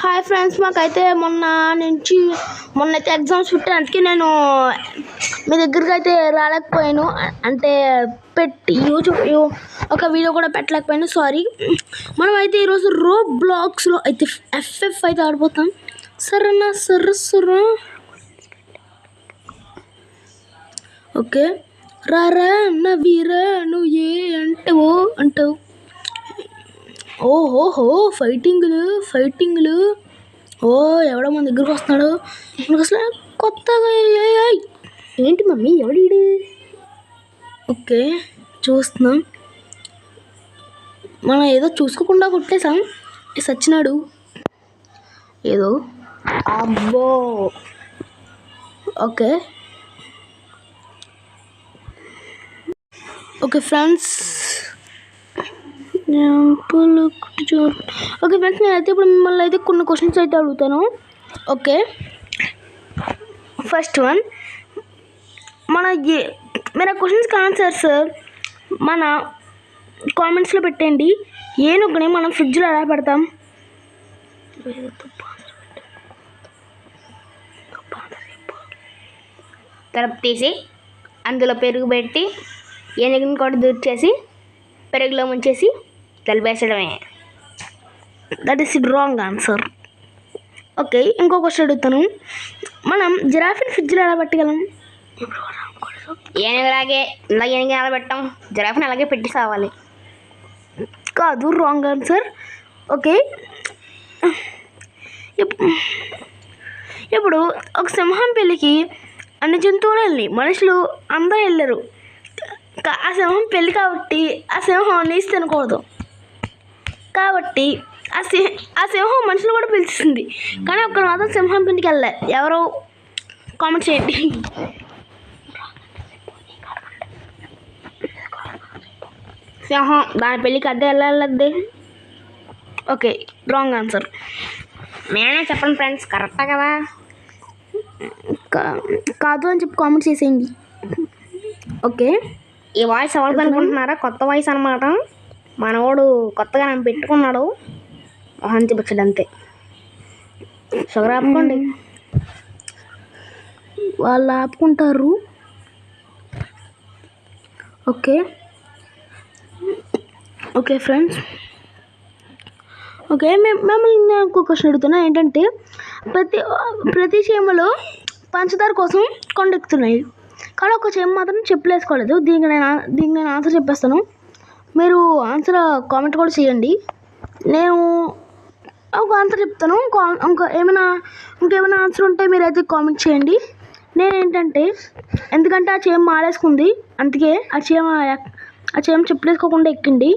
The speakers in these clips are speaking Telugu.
హాయ్ ఫ్రెండ్స్, మాకైతే మొన్నైతే ఎగ్జామ్స్ పెట్టాను. అందుకే నేను మీ దగ్గరికి అయితే రాలేకపోయాను. అంటే యూట్యూబ్ ఒక వీడియో కూడా పెట్టలేకపోయాను, సారీ. మనం అయితే ఈరోజు రోబ్లాక్స్లో అయితే FF అయితే ఆడిపోతాం. సరేనా? సరే ఓకే. రారా నా వీరా, నువ్వు ఏ అంటావు. ఓహోహో, ఫైటింగ్లు. ఓ, ఎవడో మన దగ్గరకు వస్తున్నాడు. మనకు అసలు కొత్తగా ఏంటి మమ్మీ, ఎవడీడు? ఓకే, చూస్తున్నాం. మనం ఏదో చూసుకోకుండా కొట్టేసాం. సచ్చినాడు ఏదో. అబ్బో, ఓకే ఫ్రెండ్స్. ఓకే ఫ్రెండ్స్, నేనైతే ఇప్పుడు మిమ్మల్ని అయితే కొన్ని క్వశ్చన్స్ అయితే అడుగుతాను. ఓకే, ఫస్ట్ వన్, మీరు ఆ క్వశ్చన్స్కి ఆన్సర్స్ మన కామెంట్స్లో పెట్టండి. ఏనుగుని మనం ఫ్రిడ్జ్లో ఎలా పెడతాం? తలుపు తీసి అందులో పెరుగు పెట్టి ఏనుగుని కూడా దూర్చేసి పెరుగులో ముంచేసి తలిపేసడమే. That is wrong answer. Okay, ఇంకో క్వశ్చన్ అడుగుతాను. మనం జిరాఫీని ఫ్రిడ్జ్లో ఎలా పెట్టగలం? ఏనుగులాగే ఇలా ఏనుగు ఎలా పెట్టాం, జిరాఫీని అలాగే పెట్టి సావాలి. కాదు, రాంగ్ ఆన్సర్. ఓకే, ఇప్పుడు ఒక సింహం పెళ్ళికి అన్ని జంతువులు వెళ్ళి మనుషులు అందరూ వెళ్ళరు. ఆ సింహం పెళ్ళి కాబట్టి ఆ సింహం నీసి తినకూడదు. కాబట్టి ఆ సింహం మనుషులు కూడా పిలిచింది, కానీ ఒక్కరు మాత్రం సింహం పెళ్ళికి వెళ్ళలే. ఎవరో కామెంట్ చేయండి. సింహం దాని పెళ్ళికి అద్దె వెళ్ళాలద్దే. Okay, wrong answer. నేనే చెప్పండి ఫ్రెండ్స్, కరెక్టా కదా? కాదు అని చెప్పి కామెంట్ చేసేయండి. ఓకే, ఈ వాయిస్ ఎవరిది అనుకుంటున్నారా? కొత్త వాయిస్ అనమాట. మనవాడు కొత్తగా నన్ను పెట్టుకున్నాడు, మొహం చూపించడు అంతే. షుగర్ ఆపుకోండి. వాళ్ళు ఆపుకుంటారు. Okay friends. ఓకే, మిమ్మల్ని నేను ఇంకో క్వశ్చన్ అడుగుతున్నా. ఏంటంటే ప్రతి చీమలో పంచదార కోసం కొండెక్కుతున్నాయి, కానీ ఒక చీమ మాత్రం చెప్పులు వేసుకోలేదు. దీనికి నేను ఆన్సర్ చెప్పేస్తాను. మీరు ఆన్సర్ కామెంట్ కూడా చేయండి. నేను ఒక ఆన్సర్ చెప్తాను. ఇంకేమైనా ఆన్సర్ ఉంటే మీరైతే కామెంట్ చేయండి. నేనేంటంటే, ఎందుకంటే ఆ చీమ మాలేసుకుంది, అందుకే ఆ చీమ చెప్పులు వేసుకోకుండా ఎక్కింది.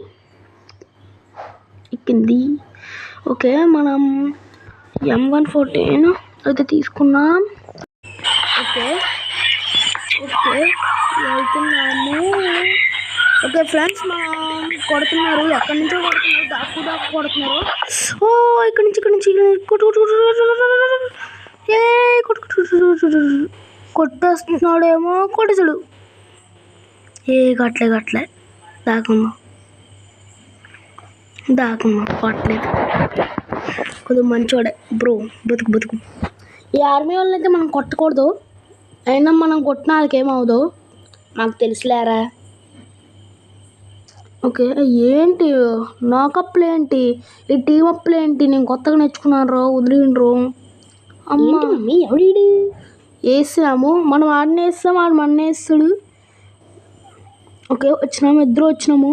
ఓకే, మనం M114 అయితే తీసుకున్నాం. ఓకే, వెళ్తున్నాము. ఓకే ఫ్రెండ్స్, మనం కొడుతున్నారు. ఎక్కడి నుంచో కొడుతున్నారు, దాక్కు కొడుతున్నారు. ఓ, ఇక్కడి నుంచి కొట్టేస్తున్నాడేమో. కొట్టేసాడు. గట్లే దాకుందాం. కొట్టలేదు. కొద్దిగా మంచోడే బ్రో. బతుకు. ఈ ఆర్మీ వాళ్ళని అయితే మనం కొట్టకూడదు. అయినా మనం కొట్టిన వాళ్ళకేమవుదో నాకు తెలుసులేరా. ఓకే, ఏంటి నాకప్లు ఏంటి, ఈ టీమ్ అప్లు ఏంటి? నేను కొత్తగా నేర్చుకున్నాను. వదిలిండ్రు. అమ్మా ఎవడీడు? వేసాము, మనం ఆడిని వేస్తాం, ఆడు మన వేస్తాడు. ఓకే, ఇద్దరు వచ్చినాము.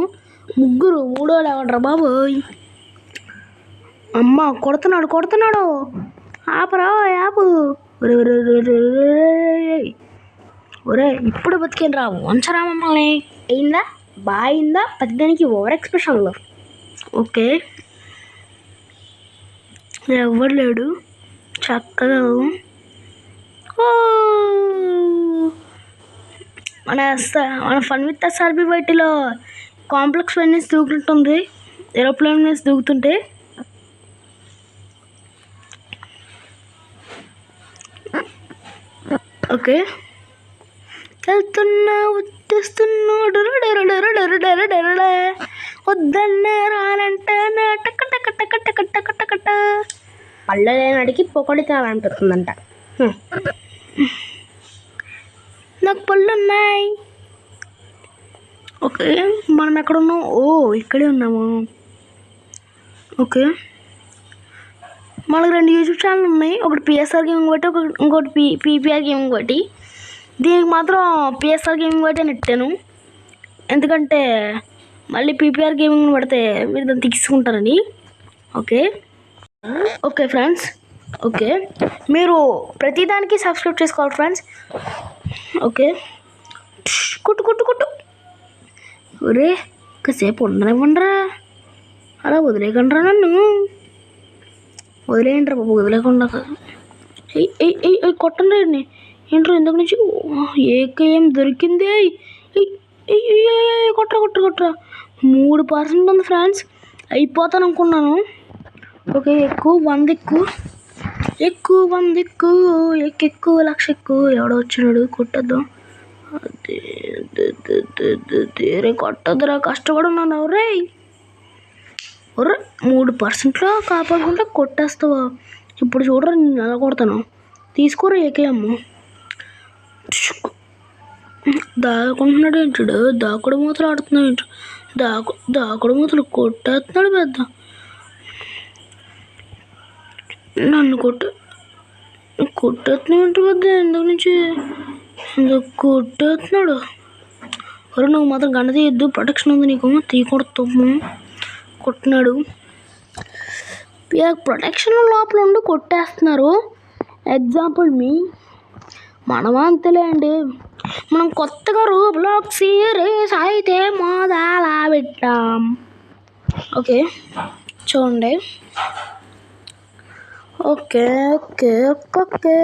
ముగ్గురు, మూడోడు ఎవడ్రా బాబోయ్. అమ్మ, కొడుతున్నాడు. ఆపరా, ఆపు. ఒరే, ఇప్పుడు బతికేను రా, వంచరా మమ్మల్ని. అయిందా? బాయిందా? ప్రతిదానికి ఓవర్ ఎక్స్ప్రెషన్లో. ఓకే, ఎవరు లేడు. చక్కగా మన ఫన్ విత్ SRB బయటిలో కాంప్లెక్స్ వెన్నెస్ దూకుతుంటుంది. ఏరోప్లేన్ మీద దూకుతుంటే ఓకే, వెళ్తున్నా, వచ్చేస్తున్నా, వద్దన్నా రానంట, టక. పళ్ళు లేనాడికి పొకడి తినాలనిపిస్తుందంట. నాకు పళ్ళు ఉన్నాయి. ఓకే, మనం ఎక్కడ ఉన్నాం? ఓ, ఇక్కడే ఉన్నాము. ఓకే, మనకు 2 యూట్యూబ్ ఛానల్ ఉన్నాయి. ఒకటి పిఎస్ఆర్ గేమింగ్ బట్టి, ఇంకోటి పీపీఆర్ గేమింగ్ బట్టి. దీనికి మాత్రం పిఎస్ఆర్ గేమింగ్ బట్టి నెట్టాను, ఎందుకంటే మళ్ళీ పీపీఆర్ గేమింగ్ పడితే మీరు దాన్ని తీసుకుంటారని. ఓకే ఓకే ఫ్రెండ్స్, ఓకే, మీరు ప్రతిదానికి సబ్స్క్రైబ్ చేసుకోవాలి ఫ్రెండ్స్. ఓకే, కుట్టు కుట్టు కుట్టు. ఒరే, కాసేపు ఉండరా, అలా వదిలేయకండ్రా, నన్ను వదిలేయండిరా బాబు, వదిలేకుండా. కొట్టండి ఏంట్రా ఇంతకు నుంచి. ఏకేం దొరికింది. కొట్టరా 3% ఉంది ఫ్రెండ్స్, అయిపోతాను అనుకున్నాను. ఓకే, ఎక్కువ 100 ఎక్కువ 1,00,000 ఎక్కువ. ఎవడో వచ్చినాడు, కొట్టద్దాం. అదే కొట్టద్దురా, కష్టపడి ఉన్నాను. ఒరే 3%లో కాపాడుకుంటే కొట్టేస్తావా? ఇప్పుడు చూడరా నేను ఎలా కొడతాను. తీసుకోరా ఏకేఎం. దాకుంటున్నాడు ఏంటాడు, దాకుడు మూతలు ఆడుతున్నాడు ఏంటి, దాకుడు మూతలు కొట్టేస్తున్నాడు పెద్ద. నన్ను కొట్టేస్తున్నాడు ఏంటి పెద్ద, ఎందుకు నుంచి కొట్టేస్తున్నాడు. ఒరే నువ్వు మాత్రం గంట తీయద్దు, ప్రొటెక్షన్ ఉంది నీకు, తీయకూడదు. కొట్టినాడు, ప్రొటెక్షన్ లోపల ఉండి కొట్టేస్తున్నారు. ఎగ్జాంపుల్ మనమా అంతేలే అండి. మనం కొత్తగా రోబ్లాక్స్ సిరీస్ అయితే మొదలు పెట్టాం. ఓకే చూడండి. Okay okay okay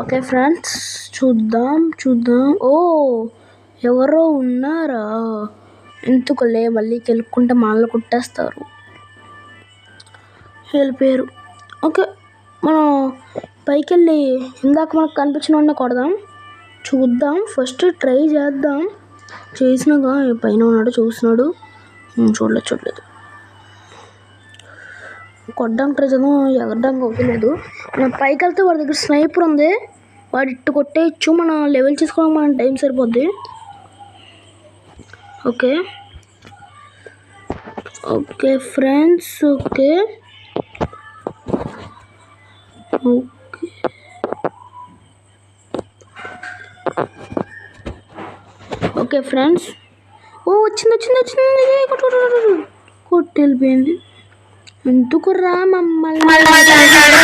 okay friends, చూద్దాం. ఓ, ఎవరో ఉన్నారా? ఎందుకులే మళ్ళీ కెలుక్కుంటే మనల్ని కొట్టేస్తారు. వెళ్ళిపోయారు. ఓకే, మనం పైకి వెళ్ళి ఇందాక మనకు కనిపించిన వాడిని కొడదాం, చూద్దాం. ఫస్ట్ ట్రై చేద్దాం. చేసినాక పైన ఉన్నాడు, చూస్తున్నాడు. చూడలేదు. కొట్టడానికి ట్రై చేద్దాం, ఎగరడానికి అవుతలేదు. మనం పైకి వెళ్తే వాడి దగ్గర స్నైపర్ ఉంది, వాడు ఇట్టు కొట్టేయచ్చు. మన లెవెల్ చేసుకోవడానికి మన టైం సరిపోద్ది. Okay okay friends, okay okay friends. ఓ వచ్చింది, కొట్టి వెళ్ళిపోయింది. ఎందుకు రా మమ్మల్ని